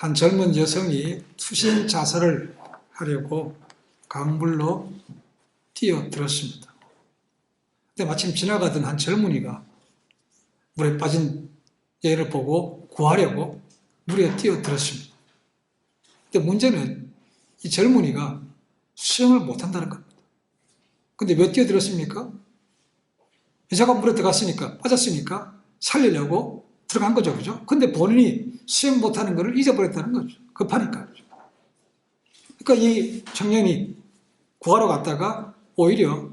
한 젊은 여성이 투신 자살을 하려고 강물로 뛰어들었습니다. 근데 마침 지나가던 한 젊은이가 물에 빠진 얘를 보고 구하려고 물에 뛰어들었습니다. 근데 문제는 이 젊은이가 수영을 못한다는 겁니다. 근데 왜 뛰어들었습니까? 여자가 물에 들어갔으니까, 빠졌으니까 살리려고 들어간 거죠. 그죠? 근데 본인이 수영 못하는 것을 잊어버렸다는 거죠. 급하니까. 그러니까 이 청년이 구하러 갔다가 오히려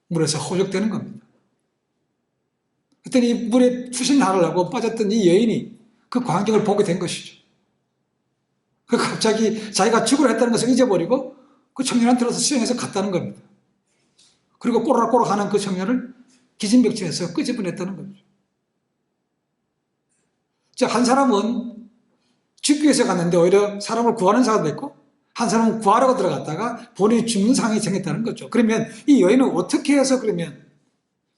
물에서 호적되는 겁니다. 그랬더니 물에 추신하려고 빠졌던 이 여인이 그 광경을 보게 된 것이죠. 그 갑자기 자기가 죽으려 했다는 것을 잊어버리고 그 청년한테로서 수영해서 갔다는 겁니다. 그리고 꼬락꼬락 하는 그 청년을 기진맥진해서 끄집어냈다는 거죠. 자, 한 사람은 죽기 위해서 갔는데 오히려 사람을 구하는 사람도 있고, 한 사람은 구하려고 들어갔다가 본인이 죽는 상황이 생겼다는 거죠. 그러면 이 여인은 어떻게 해서 그러면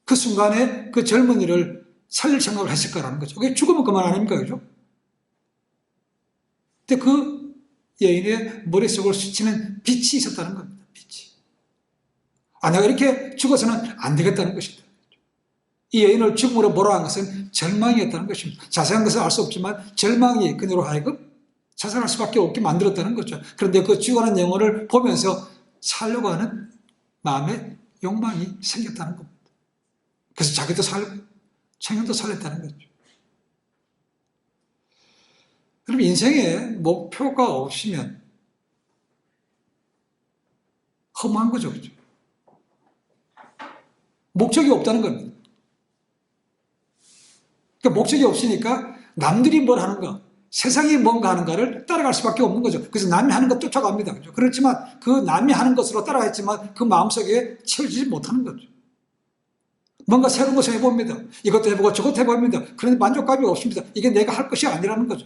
그 순간에 그 젊은이를 살릴 생각을 했을까라는 거죠. 그게 죽으면 그만 아닙니까? 그죠? 근데 그 여인의 머릿속을 스치는 빛이 있었다는 겁니다. 빛이. 아, 내가 이렇게 죽어서는 안 되겠다는 것이다. 이 여인을 죽음으로 몰아간 것은 절망이었다는 것입니다. 자세한 것은 알 수 없지만 절망이 그녀로 하여금 자살할 수밖에 없게 만들었다는 거죠. 그런데 그 죽어가는 영혼을 보면서 살려고 하는 마음의 욕망이 생겼다는 겁니다. 그래서 자기도 살고 청년도 살렸다는 거죠. 그럼 인생에 목표가 없으면 허무한 거죠. 그죠? 목적이 없다는 겁니다. 그러니까 목적이 없으니까 남들이 뭘 하는가, 세상이 뭔가 하는가를 따라갈 수밖에 없는 거죠. 그래서 남이 하는 것 쫓아갑니다. 그죠? 그렇지만 그 남이 하는 것으로 따라갔지만 그 마음속에 채워지지 못하는 거죠. 뭔가 새로운 것을 해봅니다. 이것도 해보고 저것도 해봅니다. 그런데 만족감이 없습니다. 이게 내가 할 것이 아니라는 거죠.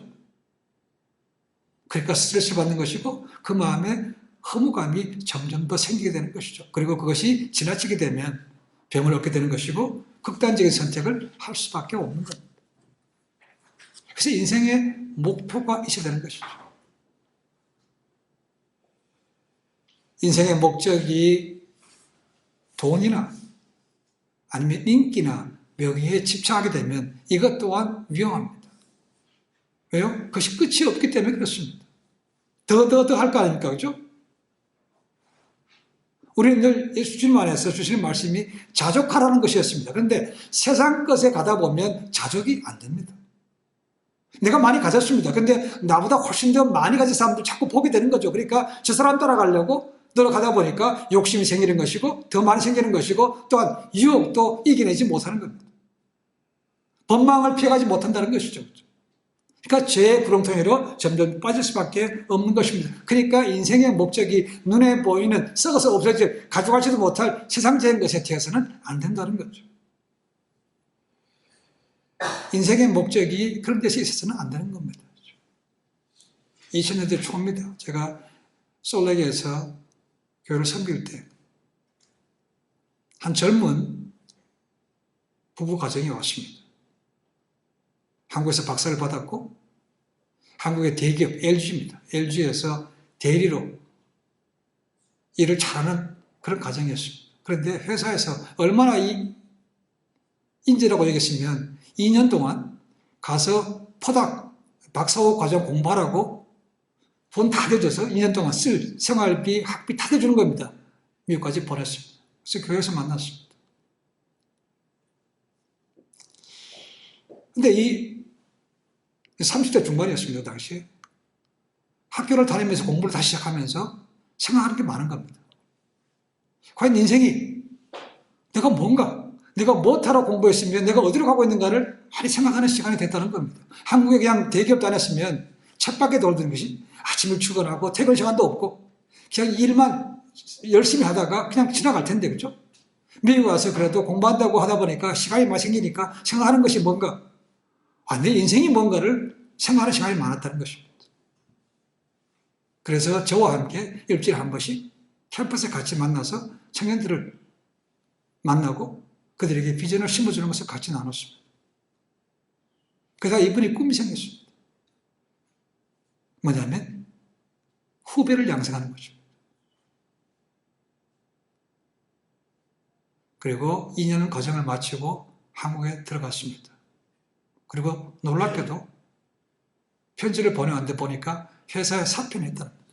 그러니까 스트레스를 받는 것이고 그 마음에 허무감이 점점 더 생기게 되는 것이죠. 그리고 그것이 지나치게 되면 병을 얻게 되는 것이고 극단적인 선택을 할 수밖에 없는 겁니다. 그래서 인생에 목표가 있어야 되는 것이죠. 인생의 목적이 돈이나 아니면 인기나 명예에 집착하게 되면 이것 또한 위험합니다. 왜요? 그것이 끝이 없기 때문에 그렇습니다. 더 할 거 아닙니까? 그죠? 우리는 늘 예수 주님 안에서 주시는 말씀이 자족하라는 것이었습니다. 그런데 세상 것에 가다 보면 자족이 안 됩니다. 내가 많이 가졌습니다. 근데 나보다 훨씬 더 많이 가진 사람들 자꾸 보게 되는 거죠. 그러니까 저 사람 따라가려고 들어가다 보니까 욕심이 생기는 것이고 더 많이 생기는 것이고 또한 유혹도 이겨내지 못하는 겁니다. 법망을 피해가지 못한다는 것이죠. 그러니까 죄의 구렁텅이로 점점 빠질 수밖에 없는 것입니다. 그러니까 인생의 목적이 눈에 보이는 썩어서 없어질 가져가지도 못할 세상적인 것에 되어서는 안 된다는 거죠. 인생의 목적이 그런 데서 있어서는 안 되는 겁니다. 2000년대 초입니다. 제가 솔레게에서 교회를 섬길 때 한 젊은 부부 가정이 왔습니다. 한국에서 박사를 받았고 한국의 대기업 LG입니다. LG에서 대리로 일을 잘하는 그런 가정이었습니다. 그런데 회사에서 얼마나 인재라고 여겼으면 2년 동안 가서 포닥 박사호 과정 공부하라고 돈 다 대줘서 2년 동안 쓸 생활비, 학비 다 대주는 겁니다. 미국까지 보냈습니다. 그래서 교회에서 만났습니다. 근데 이 30대 중반이었습니다. 그 당시에. 학교를 다니면서 공부를 다시 시작하면서 생각하는 게 많은 겁니다. 과연 인생이 내가 뭔가, 내가 뭐하러 공부했으면 내가 어디로 가고 있는가를 많이 생각하는 시간이 됐다는 겁니다. 한국에 그냥 대기업 다녔으면 쳇바퀴 돌던 것이 아침에 출근하고 퇴근 시간도 없고 그냥 일만 열심히 하다가 그냥 지나갈 텐데, 그죠? 미국 와서 그래도 공부한다고 하다 보니까 시간이 많이 생기니까 생각하는 것이 뭔가, 내 인생이 뭔가를 생각하는 시간이 많았다는 것입니다. 그래서 저와 함께 일주일에 한 번씩 캠퍼스에 같이 만나서 청년들을 만나고 그들에게 비전을 심어주는 것을 같이 나눴습니다. 그러다 이분이 꿈이 생겼습니다. 뭐냐면 후배를 양성하는 거죠. 그리고 2년 과정을 마치고 한국에 들어갔습니다. 그리고 놀랍게도 편지를 보내왔는데 보니까 회사에 사표를 했다는 거예요.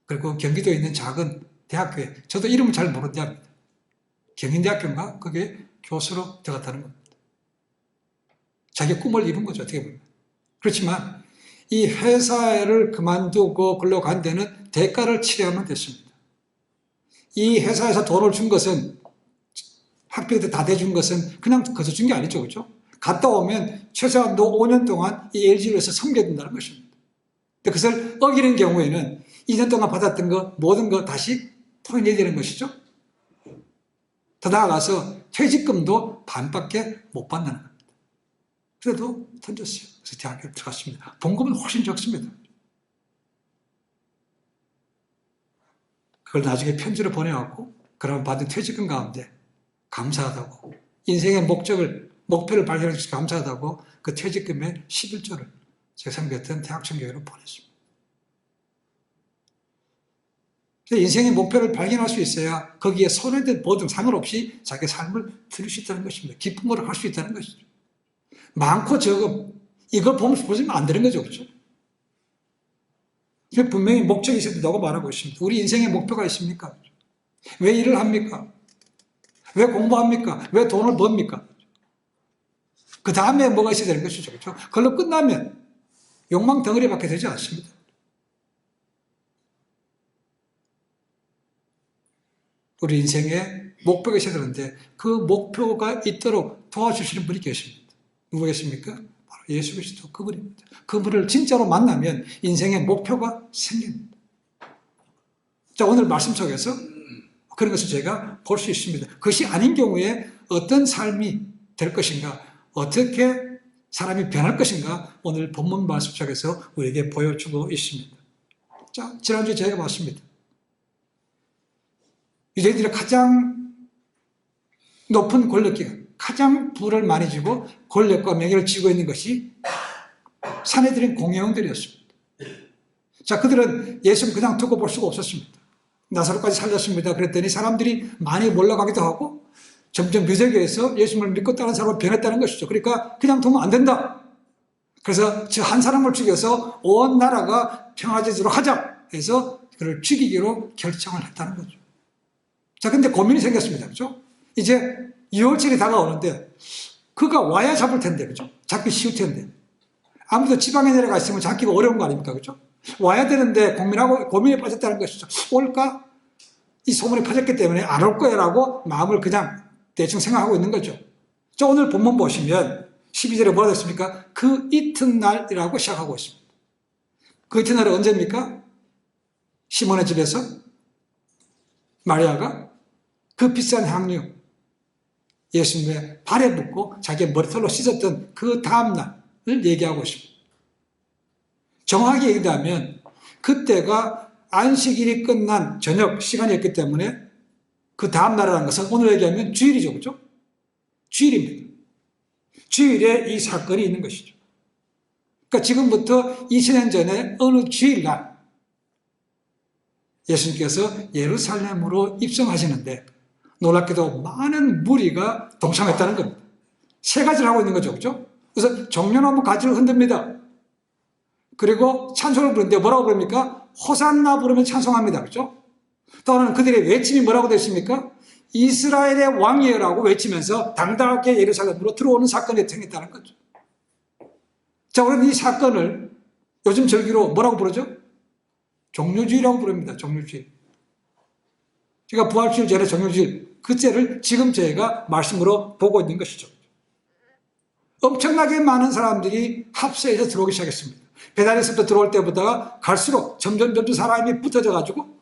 그리고 경기도에 있는 작은 대학교에, 저도 이름을 잘 모르는 대학입니다. 경인대학교인가? 거기에 교수로 들어갔다는 겁니다. 자기 꿈을 이룬 거죠, 어떻게 보면. 그렇지만 이 회사를 그만두고 글로 간 데는 대가를 치러야만 됐습니다. 이 회사에서 돈을 준 것은, 학교 때 다 대준 것은 그냥 거저 준 게 아니죠, 그렇죠? 갔다 오면 최소한도 5년 동안 이 LG에서 섬겨야 된다는 것입니다. 근데 그것을 어기는 경우에는 2년 동안 받았던 거, 모든 거 다시 토해내야 되는 것이죠. 더 나아가서 퇴직금도 반밖에 못 받는다는 겁니다. 그래도 던졌어요. 그래서 대학교에 들어갔습니다. 봉급은 훨씬 적습니다. 그걸 나중에 편지를 보내왔고, 그러면 받은 퇴직금 가운데 감사하다고, 인생의 목표를 발견해서 감사하다고 그 퇴직금의 11조를 제가 섬겼던 대학청교회로 보냈습니다. 인생의 목표를 발견할 수 있어야 거기에 손해된 보등 상관없이 자기 삶을 들을 수 있다는 것입니다. 기쁨으로 할 수 있다는 것이죠. 많고 적음, 이걸 보시면 안 되는 거죠, 그렇죠? 분명히 목적이 있어야 된다고 말하고 있습니다. 우리 인생의 목표가 있습니까? 왜 일을 합니까? 왜 공부합니까? 왜 돈을 법니까? 그 다음에 뭐가 있어야 되는 것이죠, 그렇죠? 그걸로 끝나면 욕망 덩어리밖에 되지 않습니다. 우리 인생에 목표가 있어야 되는데 그 목표가 있도록 도와주시는 분이 계십니다. 누구겠습니까? 바로 예수 그리스도 그분입니다. 그분을 진짜로 만나면 인생의 목표가 생깁니다. 자, 오늘 말씀 속에서 그런 것을 제가 볼 수 있습니다. 그것이 아닌 경우에 어떤 삶이 될 것인가, 어떻게 사람이 변할 것인가, 오늘 본문 말씀 속에서 우리에게 보여주고 있습니다. 자, 지난주에 제가 봤습니다. 유대인들의 가장 높은 권력기관, 가장 부를 많이 쥐고 권력과 명예를 쥐고 있는 것이 사내들인 공회원들이었습니다. 자, 그들은 예수를 그냥 두고 볼 수가 없었습니다. 나사로까지 살렸습니다. 그랬더니 사람들이 많이 몰려가기도 하고 점점 유대교에서 예수님을 믿고 다른 사람을 변했다는 것이죠. 그러니까 그냥 두면 안 된다. 그래서 저 한 사람을 죽여서 온 나라가 평화제도록 하자 해서 그를 죽이기로 결정을 했다는 거죠. 자, 근데 고민이 생겼습니다. 그죠? 이제 6월절이 다가오는데 그가 와야 잡을 텐데, 그죠? 잡기 쉬울 텐데. 아무도 지방에 내려가 있으면 잡기가 어려운 거 아닙니까? 그죠? 와야 되는데 고민에 빠졌다는 것이죠. 올까? 이 소문이 퍼졌기 때문에 안 올 거야 라고 마음을 그냥 대충 생각하고 있는 거죠. 자, 오늘 본문 보시면 12절에 뭐라 됐습니까? 그 이튿날이라고 시작하고 있습니다. 그 이튿날은 언제입니까? 시몬의 집에서 마리아가 그 비싼 향유 예수님의 발에 붓고 자기의 머리털로 씻었던 그 다음날을 얘기하고 있습니다. 정확하게 얘기하면 그때가 안식일이 끝난 저녁 시간이었기 때문에 그 다음날이라는 것은 오늘 얘기하면 주일이죠. 그렇죠? 주일입니다. 주일에 이 사건이 있는 것이죠. 그러니까 지금부터 2000년 전에 어느 주일날 예수님께서 예루살렘으로 입성하시는데 놀랍게도 많은 무리가 동참했다는 겁니다. 세 가지를 하고 있는 거죠. 그렇죠? 그래서 종려나무 가지를 흔듭니다. 그리고 찬송을 부르는데 뭐라고 부릅니까? 호산나 부르면 찬송합니다. 그렇죠? 또는 그들의 외침이 뭐라고 되어 있습니까? 이스라엘의 왕이여라고 외치면서 당당하게 예루살렘으로 들어오는 사건이 생겼다는 거죠. 자, 우리는 이 사건을 요즘 절기로 뭐라고 부르죠? 종료주의라고 부릅니다. 종료주의. 제가 부활주일 전에 종료주일, 그때를 지금 저희가 말씀으로 보고 있는 것이죠. 엄청나게 많은 사람들이 합세해서 들어오기 시작했습니다. 베다니에서부터 들어올 때보다 갈수록 점점 사람이 붙어져 가지고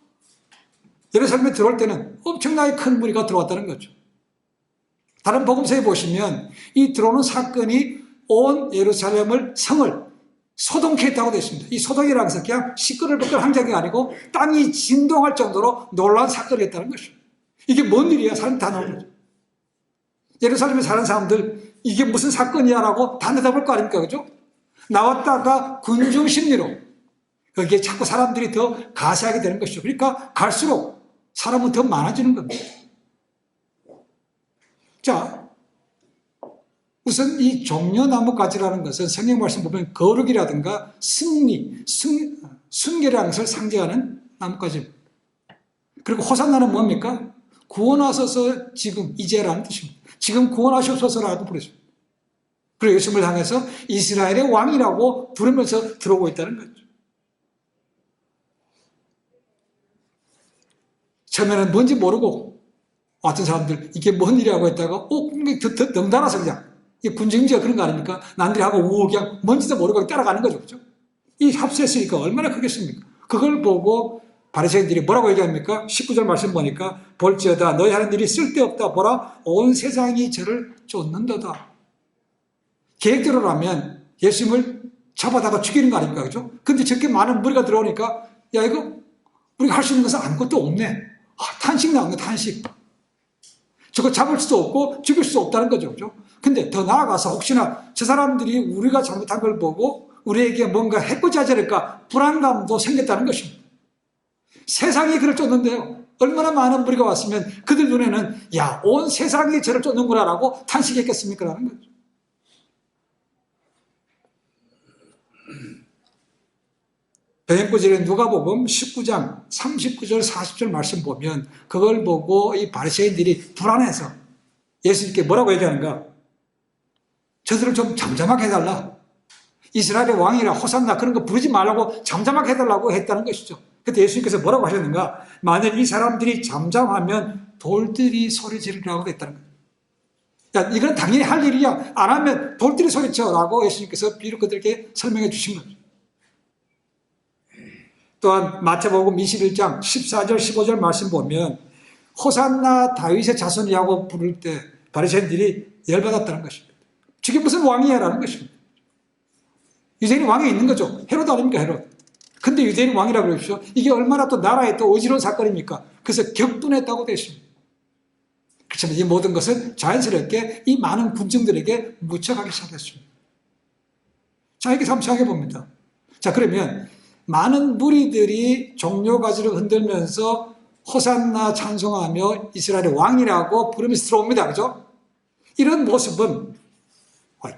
예루살렘에 들어올 때는 엄청나게 큰 무리가 들어왔다는 거죠. 다른 복음서에 보시면 이 들어오는 사건이 온 예루살렘을 성을 소동케 했다고 되어 있습니다. 이 소동이라는 것은 그냥 시끌벅글 한 적이 아니고 땅이 진동할 정도로 놀라운 사건이었다는 것입니다. 이게 뭔 일이야? 사람이 다 나오는 거죠. 예루살렘에 사는 사람들 이게 무슨 사건이야? 라고 다 내다볼 거 아닙니까? 그죠? 나왔다가 군중 심리로 거기에 자꾸 사람들이 더 가세하게 되는 것이죠. 그러니까 갈수록 사람은 더 많아지는 겁니다. 자, 우선 이 종려나무가지라는 것은 성경 말씀 보면 거룩이라든가 승리, 순결이라는 것을 상징하는 나뭇가지입니다. 그리고 호산나는 뭡니까? 구원하소서 지금 이제라는 뜻입니다. 지금 구원하시옵소서라고 부르죠. 그리고 예수님을 향해서 이스라엘의 왕이라고 부르면서 들어오고 있다는 거죠. 처음에는 뭔지 모르고 어떤 사람들 이게 뭔 일이라고 했다가 덩달아서 그냥 이 군중지가 그런 거 아닙니까? 남들이 하고 우우 그냥 뭔지도 모르고 따라가는 거죠. 그렇죠? 이 합세했으니까 얼마나 크겠습니까? 그걸 보고 바리새인들이 뭐라고 얘기합니까? 19절 말씀 보니까 볼지어다 너희 하는 일이 쓸데없다 보라 온 세상이 저를 쫓는도다. 계획대로라면 예수님을 잡아다가 죽이는 거 아닙니까? 그죠? 근데 저렇게 많은 무리가 들어오니까 야 이거 우리가 할 수 있는 것은 아무것도 없네. 탄식 나온 거 탄식. 저거 잡을 수도 없고 죽일 수도 없다는 거죠. 그죠? 근데 더 나아가서 혹시나 저 사람들이 우리가 잘못한 걸 보고 우리에게 뭔가 해코지 하지 않을까 불안감도 생겼다는 것입니다. 세상이 그를 쫓는데요. 얼마나 많은 무리가 왔으면 그들 눈에는 야, 온 세상이 저를 쫓는구나라고 탄식했겠습니까? 라는 거죠. 변행구절에 누가복음 19장 39절 40절 말씀 보면 그걸 보고 이 바리새인들이 불안해서 예수님께 뭐라고 얘기하는가? 저들을 좀 잠잠하게 해달라. 이스라엘의 왕이라 호산나 그런 거 부르지 말라고 잠잠하게 해달라고 했다는 것이죠. 그때 예수님께서 뭐라고 하셨는가? 만약 이 사람들이 잠잠하면 돌들이 소리 지르라고 했다는 거예요. 야, 이건 당연히 할 일이야. 안 하면 돌들이 소리쳐라고 예수님께서 비록 그들에게 설명해 주신 거죠. 또한 마태복음 21장 14절 15절 말씀 보면 호산나 다윗의 자손이라고 부를 때 바리새인들이 열받았다는 것입니다. 저게 무슨 왕이야 라는 것입니다. 유대인이 왕이 있는 거죠. 헤롯 아닙니까 헤롯. 근데 유대인이 왕이라고 그러십시오. 이게 얼마나 또 나라에 또 어지러운 사건입니까? 그래서 격분했다고 되어 있습니다. 그렇지만 이 모든 것은 자연스럽게 이 많은 군중들에게 묻혀가기 시작했습니다. 자, 이렇게 한번 생각해 봅니다. 자, 그러면 많은 무리들이 종려가지를 흔들면서 호산나 찬송하며 이스라엘의 왕이라고 부르면서 들어옵니다. 그죠? 이런 모습은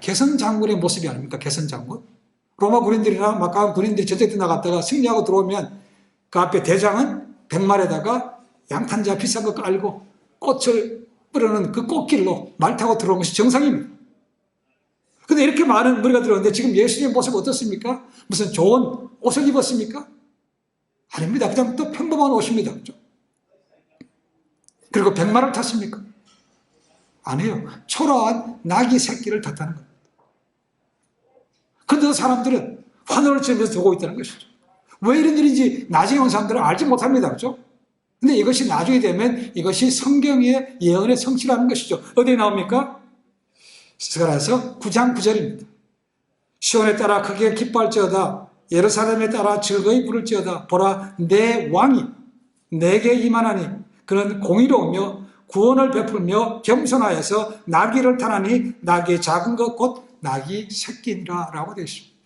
개선장군의 모습이 아닙니까? 개선장군. 로마 군인들이나 막강한 군인들이 전쟁터 나갔다가 승리하고 들어오면 그 앞에 대장은 백말에다가 양탄자 비싼 거 깔고 꽃을 뿌리는 그 꽃길로 말 타고 들어오는 것이 정상입니다. 근데 이렇게 많은 무리가 들어오는데 지금 예수님의 모습 어떻습니까? 무슨 좋은 옷을 입었습니까? 아닙니다. 그냥 또 평범한 옷입니다. 그렇죠? 그리고 백마를 탔습니까? 아니에요. 초라한 낙이 새끼를 탔다는 겁니다. 그런데도 사람들은 환호를 치면서 두고 있다는 것이죠. 왜 이런 일인지 나중에 온 사람들은 알지 못합니다. 그렇죠? 근데 이것이 나중에 되면 이것이 성경의 예언의 성취라는 것이죠. 어디에 나옵니까? 스가랴서 9장 9절입니다. 시온에 따라 크게 기뻐할지어다 예루살렘에 따라 즐거이 부를지어다 보라 내 왕이 내게 임하나니 그는 공의로우며 구원을 베풀며 겸손하여서 나귀를 타나니 나귀의 작은 것 곧 나귀 새끼니라 라고 되어 있습니다.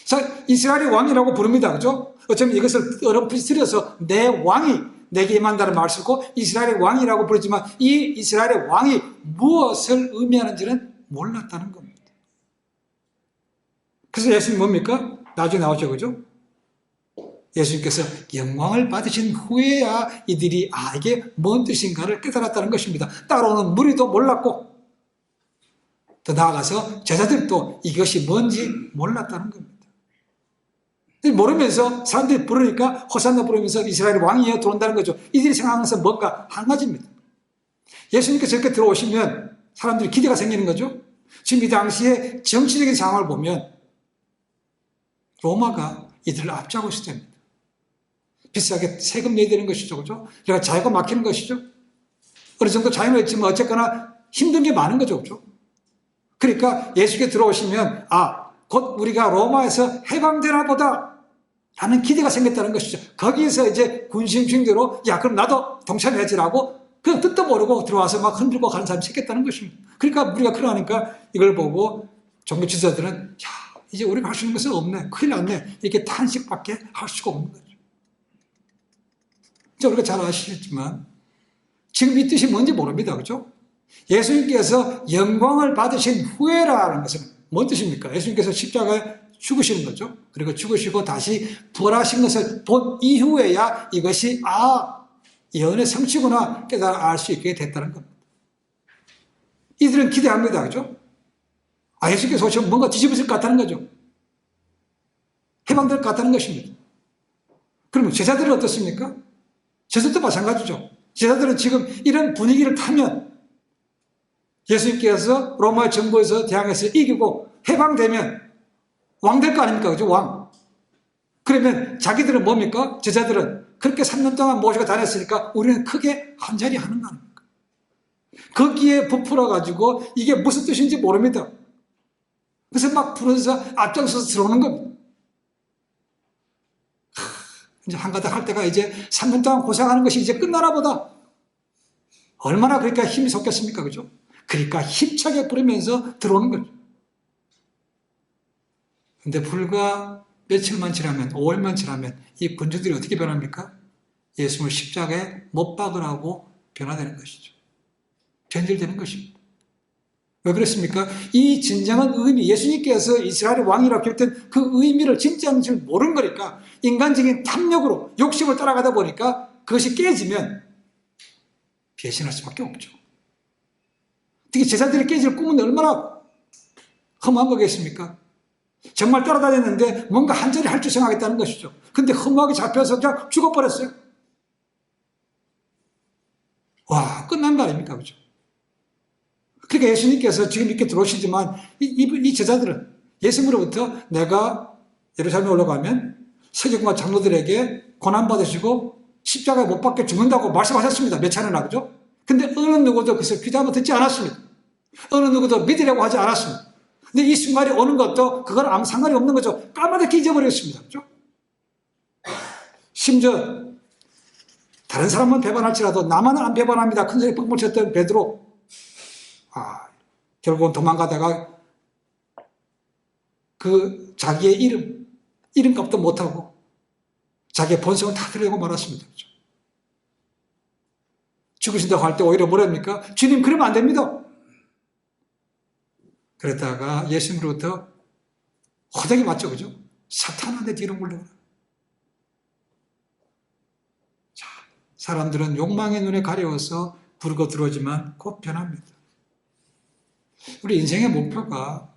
자, 이스라엘의 왕이라고 부릅니다. 그죠? 어쩌면 이것을 어렴풋이 내 왕이 내게 임한다는 말을 쓰고 이스라엘의 왕이라고 부르지만 이 이스라엘의 왕이 무엇을 의미하는지는 몰랐다는 겁니다. 그래서 예수님 뭡니까? 나중에 나오죠. 그죠? 예수님께서 영광을 받으신 후에야 이들이 이게 뭔 뜻인가를 깨달았다는 것입니다. 따라오는 무리도 몰랐고 더 나아가서 제자들도 이것이 뭔지 몰랐다는 겁니다. 모르면서 사람들이 부르니까 호산나 부르면서 이스라엘 왕이여 들어온다는 거죠. 이들이 생각하는 것은 뭔가 한 가지입니다. 예수님께서 이렇게 들어오시면 사람들이 기대가 생기는 거죠. 지금 이 당시에 정치적인 상황을 보면 로마가 이들을 앞잡고 있을 때입니다. 비싸게 세금 내야 되는 것이죠. 그죠? 그러니까 자유가 막히는 것이죠. 어느 정도 자유는 있지만 어쨌거나 힘든 게 많은 거죠. 그죠? 그러니까 예수께 들어오시면 곧 우리가 로마에서 해방되나 보다 라는 기대가 생겼다는 것이죠. 거기에서 이제 군심중대로 그럼 나도 동참해야지라고 그냥 뜻도 모르고 들어와서 막 흔들고 가는 사람이 생겼다는 것입니다. 그러니까 우리가 그러니까 이걸 보고 종교 지도자들은 야, 이제 우리가 할 수 있는 것은 없네. 큰일 났네. 이렇게 탄식밖에 할 수가 없는 거죠. 우리가 잘 아시겠지만 지금 이 뜻이 뭔지 모릅니다. 그렇죠? 예수님께서 영광을 받으신 후에라는 것은 뭔 뜻입니까? 예수님께서 십자가에 죽으시는 거죠. 그리고 죽으시고 다시 부활하신 것을 본 이후에야 이것이 예언의 성취구나 깨달아 알 수 있게 됐다는 겁니다. 이들은 기대합니다. 그죠? 예수께서 오시면 뭔가 뒤집어질 것 같다는 거죠. 해방될 것 같다는 것입니다. 그러면 제자들은 어떻습니까? 제자들도 마찬가지죠. 제자들은 지금 이런 분위기를 타면 예수님께서 로마 정부에서 대항해서 이기고 해방되면 왕 될 거 아닙니까? 그죠? 왕. 그러면 자기들은 뭡니까? 제자들은 그렇게 3년 동안 모시고 다녔으니까 우리는 크게 한자리 하는 거 아닙니까? 거기에 부풀어가지고 이게 무슨 뜻인지 모릅니다. 그래서 막 부르면서 앞장서서 들어오는 겁니다. 이제 한가닥 할 때가 이제 3년 동안 고생하는 것이 이제 끝나나 보다. 얼마나 그러니까 힘이 솟겠습니까? 그죠? 그러니까 힘차게 부르면서 들어오는 거죠. 근데 불과 며칠만 지나면, 5월만 지나면 이 군주들이 어떻게 변합니까? 예수님을 십자가에 못 박으라고 변화되는 것이죠. 변질되는 것입니다. 왜 그렇습니까? 이 진정한 의미, 예수님께서 이스라엘의 왕이라고 했던 그 의미를 진짜인지 모르는 거니까 인간적인 탐욕으로 욕심을 따라가다 보니까 그것이 깨지면 배신할 수밖에 없죠. 특히 제자들이 깨질 꿈은 얼마나 험한 거겠습니까? 정말 따라다녔는데 뭔가 한 자리 할 줄 생각했다는 것이죠. 근데 허무하게 잡혀서 그냥 죽어버렸어요. 와, 끝난 거 아닙니까? 그죠? 그러니까 예수님께서 지금 이렇게 들어오시지만 이 제자들은 예수님으로부터 내가 예루살렘에 올라가면 서기관과 장로들에게 고난받으시고 십자가에 못 박혀 죽는다고 말씀하셨습니다. 몇 차례나. 그죠? 근데 어느 누구도 그것을 귀담아 듣지 않았습니다. 어느 누구도 믿으려고 하지 않았습니다. 근데 이 순간이 오는 것도 그건 아무 상관이 없는 거죠. 까맣게 잊어버렸습니다. 그죠? 심지어 다른 사람은 배반할지라도 나만은 안 배반합니다. 큰소리 뻥뻥 쳤던 베드로 결국은 도망가다가 그 자기의 이름값도 못하고 자기의 본성을 다 드러내고 말았습니다. 그죠? 죽으신다고 할 때 오히려 뭐랍니까? 주님 그러면 안 됩니다. 그랬다가 예수님으로부터 호되게 맞죠. 그죠? 사탄한테 뒤로 물러가라. 자, 사람들은 욕망의 눈에 가려워서 부르고 들어오지만 곧 변합니다. 우리 인생의 목표가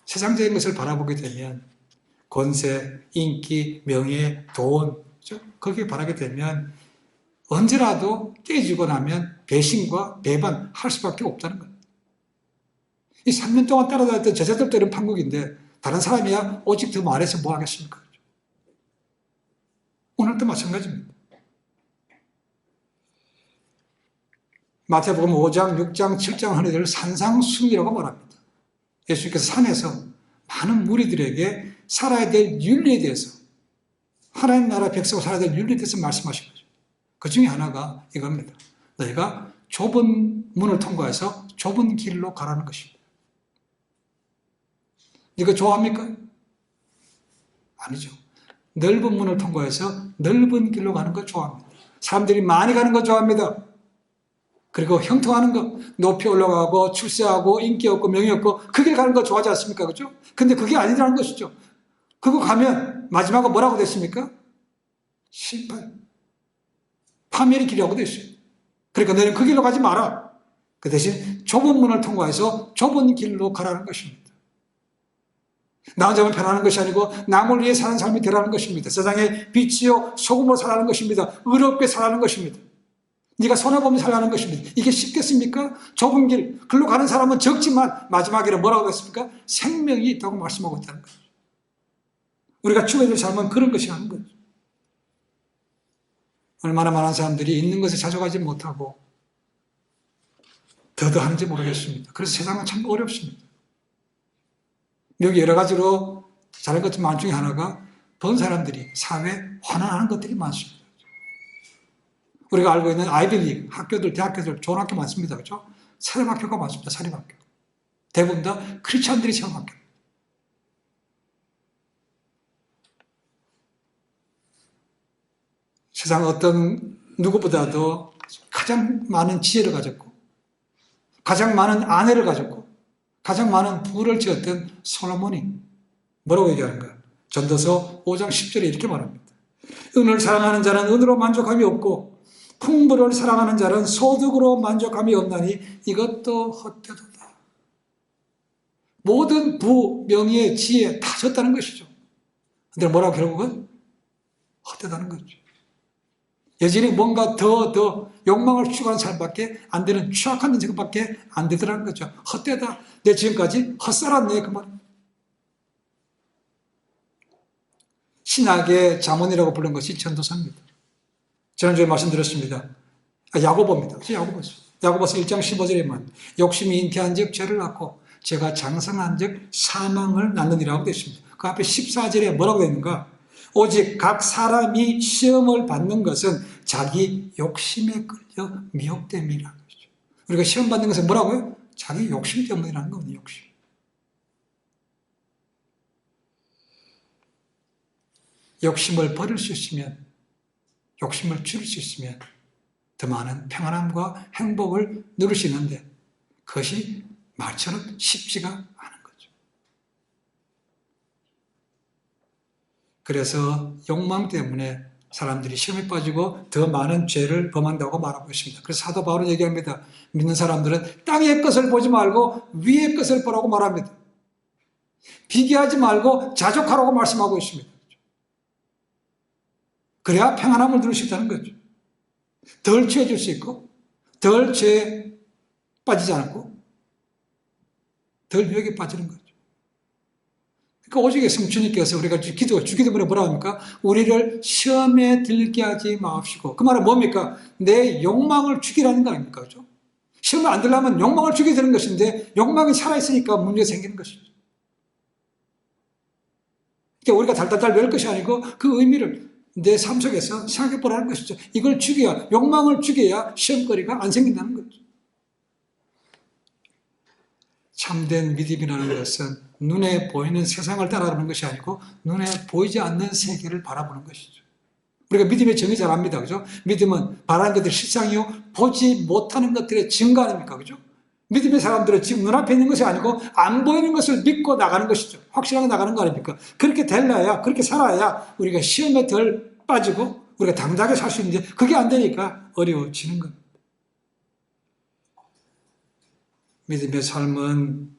세상적인 것을 바라보게 되면 권세, 인기, 명예, 돈, 거기에 바라게 되면 언제라도 깨지고 나면 배신과 배반할 수밖에 없다는 겁니다. 이 3년 동안 따라다녔던 제자들도 이런 판국인데 다른 사람이야 오직 더 말해서 뭐 하겠습니까? 오늘도 마찬가지입니다. 마태복음 5장, 6장, 7장 하늘을 산상순이라고 말합니다. 예수님께서 산에서 많은 무리들에게 살아야 될 윤리에 대해서 하나님 나라 백성으로 살아야 될 윤리에 대해서 말씀하신 거죠. 그 중에 하나가 이겁니다. 너희가 좁은 문을 통과해서 좁은 길로 가라는 것입니다. 이거 좋아합니까? 아니죠. 넓은 문을 통과해서 넓은 길로 가는 거 좋아합니다. 사람들이 많이 가는 거 좋아합니다. 그리고 형통하는 거, 높이 올라가고 출세하고 인기 없고 명예 없고 그 길 가는 거 좋아하지 않습니까? 그렇죠? 근데 그게 아니라는 것이죠. 그거 가면 마지막에 뭐라고 됐습니까? 심판. 파멸의 길이라고 됐어요. 그러니까 너는 그 길로 가지 마라. 그 대신 좁은 문을 통과해서 좁은 길로 가라는 것입니다. 나 혼자만 편하는 것이 아니고 남을 위해 사는 삶이 되라는 것입니다. 세상에 빛이요 소금으로 살아가는 것입니다. 의롭게 살아가는 것입니다. 네가 손해보면 살아가는 것입니다. 이게 쉽겠습니까? 좁은 길, 글로 가는 사람은 적지만 마지막에는 뭐라고 했습니까? 생명이 있다고 말씀하고 있다는 거죠. 우리가 추구해야 될 삶은 그런 것이 하는 거죠. 얼마나 많은 사람들이 있는 것에 자족하지 못하고 더더하는지 모르겠습니다. 그래서 세상은 참 어렵습니다. 여기 여러 가지로 잘할 것 많은 중에 하나가 본 사람들이 사회에 환원하는 것들이 많습니다. 우리가 알고 있는 아이비리그 학교들, 대학교들, 좋은 학교 많습니다. 그렇죠? 사립학교가 많습니다. 사립학교. 대부분 다 크리스찬들이 생각합니다. 세상 어떤 누구보다도 가장 많은 지혜를 가졌고 가장 많은 아내를 가졌고 가장 많은 부를 지었던 솔로몬이 뭐라고 얘기하는가? 전도서 5장 10절에 이렇게 말합니다. 은을 사랑하는 자는 은으로 만족함이 없고 풍부를 사랑하는 자는 소득으로 만족함이 없나니 이것도 헛되도다. 모든 부, 명예, 지혜 다 졌다는 것이죠. 근데 뭐라고 결국은? 헛되다는 거죠. 여전히 뭔가 더 욕망을 추구하는 삶밖에 안 되는 추악한 인생밖에 안 되더라는 거죠. 헛되다. 내 지금까지 헛살았네 그 말. 신학의 자문이라고 부른 것이 전도서입니다. 지난주에 말씀드렸습니다. 야고보입니다. 야고보서 1장 15절에만 욕심이 잉태한 즉 죄를 낳고 죄가 장성한 즉 사망을 낳느니라고 되어 있습니다. 그 앞에 14절에 뭐라고 되어 있는가? 오직 각 사람이 시험을 받는 것은 자기 욕심에 끌려 미혹됨이라는 것이죠. 우리가 시험 받는 것은 뭐라고요? 자기 욕심 때문이라는 겁니다. 욕심. 욕심을 버릴 수 있으면, 욕심을 줄일 수 있으면 더 많은 평안함과 행복을 누릴 수 있는데 그것이 말처럼 쉽지가 않은 거죠. 그래서 욕망 때문에 사람들이 시험에 빠지고 더 많은 죄를 범한다고 말하고 있습니다. 그래서 사도 바울은 얘기합니다. 믿는 사람들은 땅의 것을 보지 말고 위의 것을 보라고 말합니다. 비교하지 말고 자족하라고 말씀하고 있습니다. 그래야 평안함을 누릴 수 있다는 거죠. 덜 취해질 수 있고 덜 죄에 빠지지 않고 덜 유혹에 빠지는 거죠. 그러니까 오직 예수님 주님께서 우리가 주기도문에 뭐라 합니까? 우리를 시험에 들게 하지 마옵시고. 그 말은 뭡니까? 내 욕망을 죽이라는 거 아닙니까? 그죠? 시험에 안 들려면 욕망을 죽여야 되는 것인데 욕망이 살아있으니까 문제가 생기는 것이죠. 그러니까 우리가 달달달 외울 것이 아니고 그 의미를 내 삶 속에서 생각해 보라는 것이죠. 이걸 죽여야, 욕망을 죽여야 시험거리가 안 생긴다는 거죠. 참된 믿음이라는 것은 눈에 보이는 세상을 따라가는 것이 아니고 눈에 보이지 않는 세계를 바라보는 것이죠. 우리가 믿음의 정의 잘 압니다. 그죠? 믿음은 바라는 것들이 실상이요, 보지 못하는 것들의 증거 아닙니까? 그죠? 믿음의 사람들은 지금 눈앞에 있는 것이 아니고 안 보이는 것을 믿고 나가는 것이죠. 확실하게 나가는 거 아닙니까? 그렇게 되려야, 그렇게 살아야 우리가 시험에 덜 빠지고 우리가 당당하게 살 수 있는데 그게 안 되니까 어려워지는 겁니다. 믿음의 삶은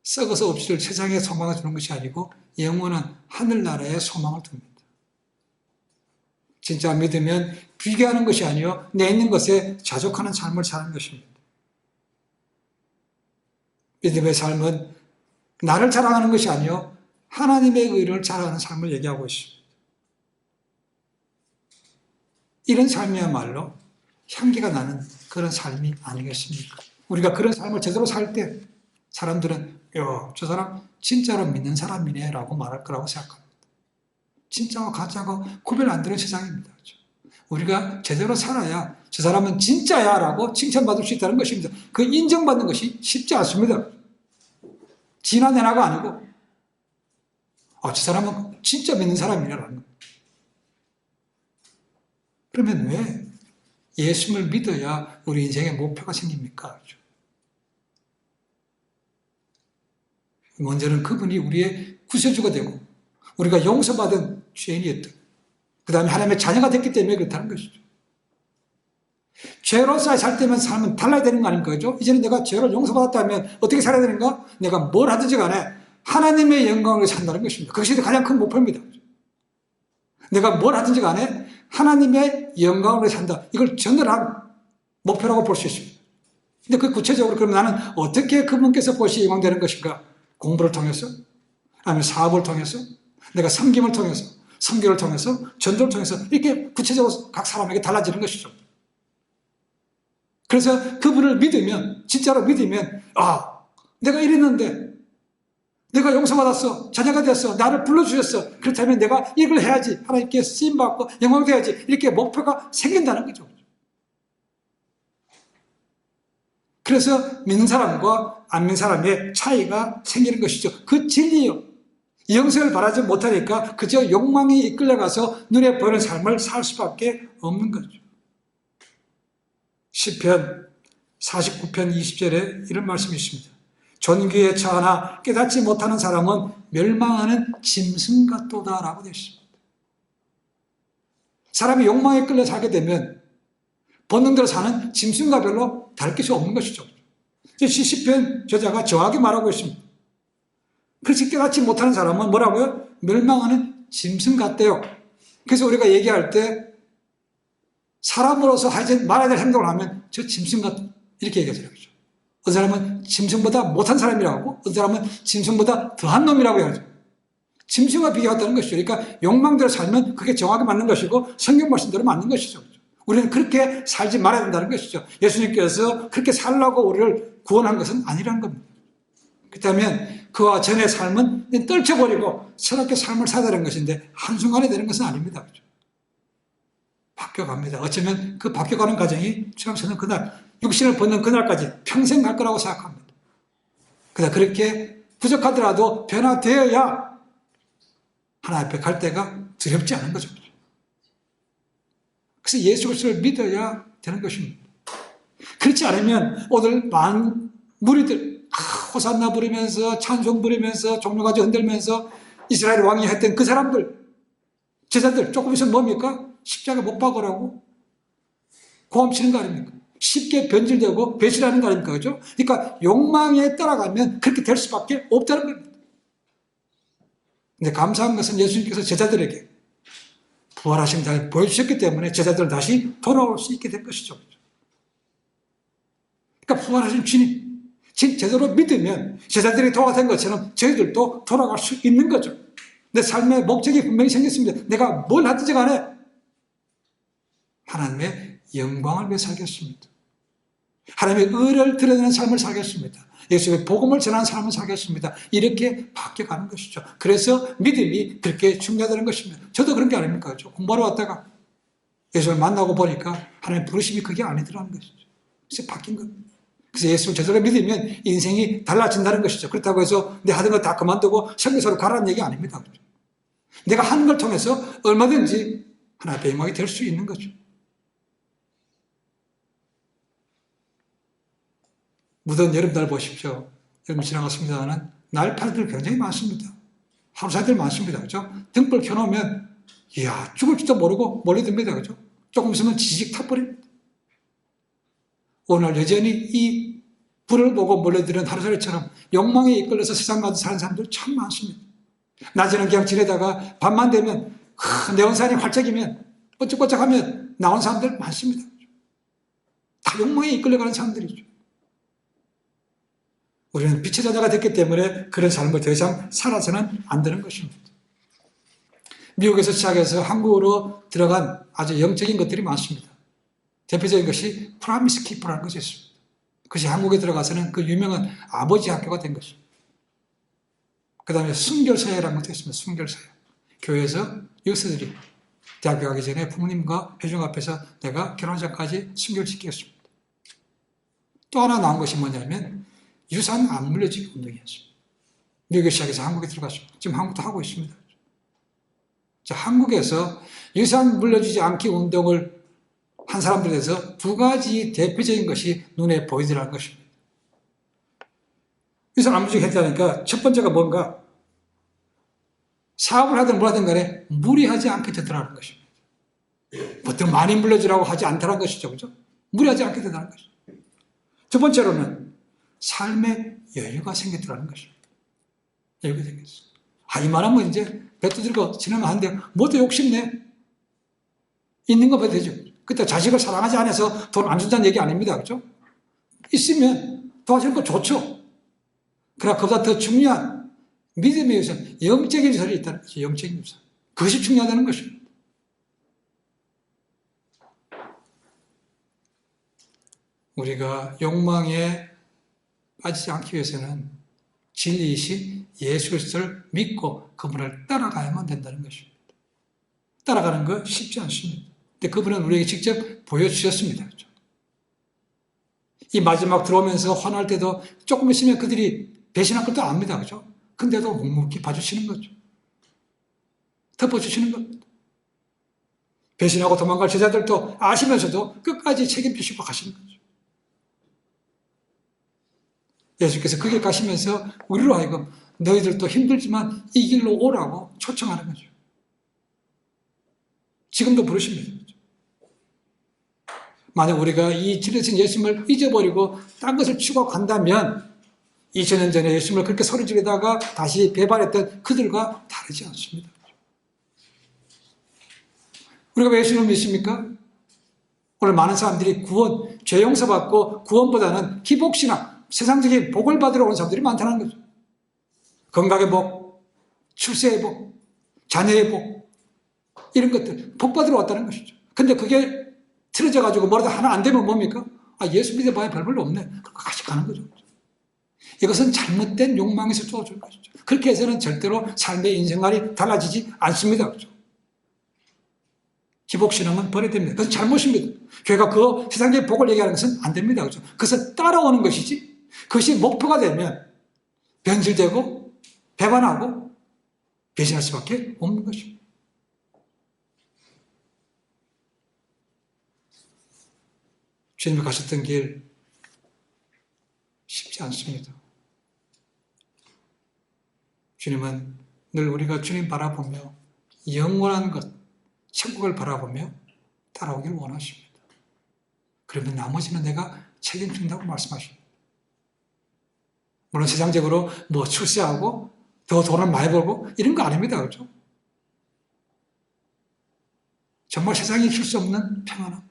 썩어서 없을 세상에 소망을 두는 것이 아니고 영원한 하늘나라에 소망을 둡니다. 진짜 믿으면 비교하는 것이 아니요 내 있는 것에 자족하는 삶을 사는 것입니다. 믿음의 삶은 나를 자랑하는 것이 아니요 하나님의 의를 자랑하는 삶을 얘기하고 있습니다. 이런 삶이야말로 향기가 나는 그런 삶이 아니겠습니까? 우리가 그런 삶을 제대로 살 때 사람들은 저 사람 진짜로 믿는 사람이네 라고 말할 거라고 생각합니다. 진짜와 가짜가 구별 안 되는 세상입니다. 우리가 제대로 살아야 저 사람은 진짜야 라고 칭찬받을 수 있다는 것입니다. 그 인정받는 것이 쉽지 않습니다. 진화내나가 아니고 저 사람은 진짜 믿는 사람이라는 겁니다. 그러면 왜 예수를 믿어야 우리 인생의 목표가 생깁니까? 먼저는 그분이 우리의 구세주가 되고 우리가 용서받은 죄인이었던 그 다음에 하나님의 자녀가 됐기 때문에 그렇다는 것이죠. 죄로서 살 때면 삶은 달라야 되는 거 아닙니까? 그죠? 이제는 내가 죄를 용서받았다면 어떻게 살아야 되는가? 내가 뭘 하든지 간에 하나님의 영광을 산다는 것입니다. 그것이 가장 큰 목표입니다. 내가 뭘 하든지 간에 하나님의 영광으로 산다. 이걸 전달한 목표라고 볼 수 있습니다. 근데 그 구체적으로 그럼 나는 어떻게 그분께서 보시 영광되는 것인가? 공부를 통해서? 아니면 사업을 통해서? 내가 섬김을 통해서? 선교를 통해서? 전도를 통해서? 이렇게 구체적으로 각 사람에게 달라지는 것이죠. 그래서 그분을 믿으면, 진짜로 믿으면, 내가 이랬는데, 내가 용서받았어. 자녀가 됐어. 나를 불러주셨어. 그렇다면 내가 이걸 해야지. 하나님께 쓰임받고 영광돼야지. 이렇게 목표가 생긴다는 거죠. 그래서 믿는 사람과 안 믿는 사람의 차이가 생기는 것이죠. 그 진리요. 영생을 바라지 못하니까 그저 욕망에 이끌려가서 눈에 보이는 삶을 살 수밖에 없는 거죠. 시편 49편 20절에 이런 말씀이 있습니다. 존귀에 처하나 깨닫지 못하는 사람은 멸망하는 짐승 같도다라고 되어 있습니다. 사람이 욕망에 끌려 살게 되면 본능대로 사는 짐승과 별로 다를 것이 없는 것이죠. 시편 저자가 정확히 말하고 있습니다. 그렇게 깨닫지 못하는 사람은 뭐라고요? 멸망하는 짐승 같대요. 그래서 우리가 얘기할 때 사람으로서 말해야 될 행동을 하면 저 짐승 같다 이렇게 얘기하잖아요. 어떤 사람은 짐승보다 못한 사람이라고 하고 어떤 사람은 짐승보다 더한 놈이라고 해야죠. 짐승과 비교했다는 것이죠. 그러니까 욕망대로 살면 그게 정확히 맞는 것이고 성경 말씀대로 맞는 것이죠. 우리는 그렇게 살지 말아야 된다는 것이죠. 예수님께서 그렇게 살라고 우리를 구원한 것은 아니라는 겁니다. 그렇다면 그와 전의 삶은 떨쳐버리고 새롭게 삶을 살아야 되는 것인데 한순간에 되는 것은 아닙니다. 그렇죠? 바뀌어갑니다. 어쩌면 그 바뀌어가는 과정이 주님께서는 그날 육신을 벗는 그날까지 평생 갈 거라고 생각합니다. 그러나 그렇게 부족하더라도 변화되어야 하나님 앞에 갈 때가 두렵지 않은 거죠. 그래서 예수 그리스도를 믿어야 되는 것입니다. 그렇지 않으면 오늘 많은 무리들 호산나 부르면서 찬송 부르면서 종려가지 흔들면서 이스라엘 왕이 했던 그 사람들 제자들 조금 있으면 뭡니까? 십자가 못 박으라고 고함 치는 거 아닙니까? 쉽게 변질되고 배신하는 거 아닙니까? 그죠? 그러니까 욕망에 따라가면 그렇게 될 수밖에 없다는 겁니다. 근데 감사한 것은 예수님께서 제자들에게 부활하신 날 보여주셨기 때문에 제자들은 다시 돌아올 수 있게 된 것이죠. 그러니까 부활하신 주님 제대로 믿으면 제자들이 돌아간 것처럼 저희들도 돌아갈 수 있는 거죠. 내 삶의 목적이 분명히 생겼습니다. 내가 뭘 하든지 간에 하나님의 영광을 위해 살겠습니다. 하나님의 의를 드러내는 삶을 살겠습니다. 예수의 복음을 전하는 삶을 살겠습니다. 이렇게 바뀌어가는 것이죠. 그래서 믿음이 그렇게 중요하다는 것입니다. 저도 그런 게 아닙니까? 공부하러 왔다가 예수를 만나고 보니까 하나님의 부르심이 그게 아니더라는 것이죠. 그래서 바뀐 겁니다. 그래서 예수를 제대로 믿으면 인생이 달라진다는 것이죠. 그렇다고 해서 내 하던 거 다 그만두고 선교사로 가라는 얘기 아닙니다. 내가 하는 걸 통해서 얼마든지 하나님의 영광이 될 수 있는 거죠. 무더운 여름날 보십시오. 여름 지나갔습니다는 날파리들 굉장히 많습니다. 하루살이들 많습니다. 그죠? 등불 켜놓으면 이야 죽을 줄도 모르고 몰려듭니다. 그죠? 조금 있으면 지직 타버립니다. 오늘 여전히 이 불을 보고 몰려드는 하루살이처럼 욕망에 이끌려서 세상 가운데 사는 사람들 참 많습니다. 낮에는 그냥 지내다가 밤만 되면 네온산이 활짝이면 번쩍번쩍하면 나온 사람들 많습니다. 다 욕망에 이끌려가는 사람들이죠. 우리는 빛의 자녀가 됐기 때문에 그런 삶을 더 이상 살아서는 안 되는 것입니다. 미국에서 시작해서 한국으로 들어간 아주 영적인 것들이 많습니다. 대표적인 것이 프라미스 키퍼라는 것이 있습니다. 그것이 한국에 들어가서는 그 유명한 아버지 학교가 된 것입니다. 그 다음에 순결사회라는 것도 있습니다. 순결사회. 교회에서 여성들이 대학교 가기 전에 부모님과 회중 앞에서 내가 결혼하기 전까지 순결시키겠습니다. 또 하나 나온 것이 뭐냐면 유산 안 물려주기 운동이었습니다. 미국에 시작해서 한국에 들어갔습니다. 지금 한국도 하고 있습니다. 자, 한국에서 유산 물려주지 않기 운동을 한 사람들에 대해서 두 가지 대표적인 것이 눈에 보이더라는 것입니다. 유산 안 물려주기 했다니까 첫 번째가 뭔가 사업을 하든 뭘 하든 간에 무리하지 않게 되더라는 것입니다. 보통 많이 물려주라고 하지 않더라는 것이죠. 그죠? 무리하지 않게 되더라는 것이죠. 두 번째로는 삶의 여유가 생겼더라는 것입니다. 여유가 생겼어요. 이만하면 이제 뱉어 들고 지나면 안 돼요. 뭐도 욕심내. 있는 거 봐도 되죠. 그때 자식을 사랑하지 않아서 돈 안 준다는 얘기 아닙니다. 그죠? 있으면 도와주는 거 좋죠. 그러나 그보다 더 중요한 믿음의 유산, 영적인 유산이 있다는 거죠. 영적인 유산. 그것이 중요하다는 것입니다. 우리가 욕망에 빠지지 않기 위해서는 진리이신 예수 그리스도를 믿고 그분을 따라가야만 된다는 것입니다. 따라가는 거 쉽지 않습니다. 근데 그분은 우리에게 직접 보여주셨습니다. 이 마지막 들어오면서 환호할 때도 조금 있으면 그들이 배신할 것도 압니다. 그죠? 근데도 묵묵히 봐주시는 거죠. 덮어주시는 겁니다. 배신하고 도망갈 제자들도 아시면서도 끝까지 책임지시고 가시는 거죠. 예수께서 그 길 가시면서 우리로 하여금 너희들도 힘들지만 이 길로 오라고 초청하는 거죠. 지금도 부르십니다. 만약 우리가 이 진리신 예수님을 잊어버리고 딴 것을 치고 간다면 2000년 전에 예수님을 그렇게 소리 지르다가 다시 배반했던 그들과 다르지 않습니다. 우리가 왜 예수님을 믿습니까? 오늘 많은 사람들이 구원, 죄 용서받고 구원보다는 기복신앙, 세상적인 복을 받으러 온 사람들이 많다는 거죠. 건강의 복, 출세의 복, 자녀의 복, 이런 것들, 복 받으러 왔다는 것이죠. 근데 그게 틀어져가지고 뭐라도 하나 안 되면 뭡니까? 예수 믿어봐야 별볼로 없네. 그렇게 같이 가는 거죠. 이것은 잘못된 욕망에서 주어진 것이죠. 그렇게 해서는 절대로 삶의 인생관이 달라지지 않습니다. 그렇죠? 기복신앙은 버려야 됩니다. 그것은 잘못입니다. 교회가 그 세상의 복을 얘기하는 것은 안 됩니다. 그렇죠? 그것은 따라오는 것이지, 그것이 목표가 되면 변질되고 배반하고 배신할 수밖에 없는 것입니다. 주님이 가셨던 길 쉽지 않습니다. 주님은 늘 우리가 주님 바라보며 영원한 것, 천국을 바라보며 따라오길 원하십니다. 그러면 나머지는 내가 책임진다고 말씀하십니다. 물론 세상적으로 뭐 출세하고 더 돈을 많이 벌고 이런 거 아닙니다. 그렇죠? 정말 세상에 줄 수 없는 평안함,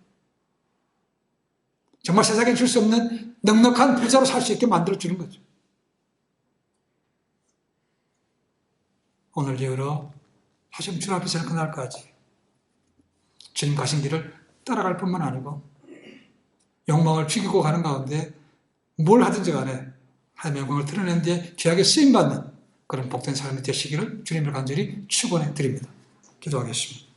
정말 세상에 줄 수 없는 넉넉한 부자로 살 수 있게 만들어주는 거죠. 오늘 이후로 하시면 주 앞에서는 그날까지 주님 가신 길을 따라갈 뿐만 아니고 욕망을 죽이고 가는 가운데 뭘 하든지 간에 하나님의 영광을 드러내는 데 귀하게 쓰임받는 그런 복된 삶이 되시기를 주님을 간절히 축원해 드립니다. 기도하겠습니다.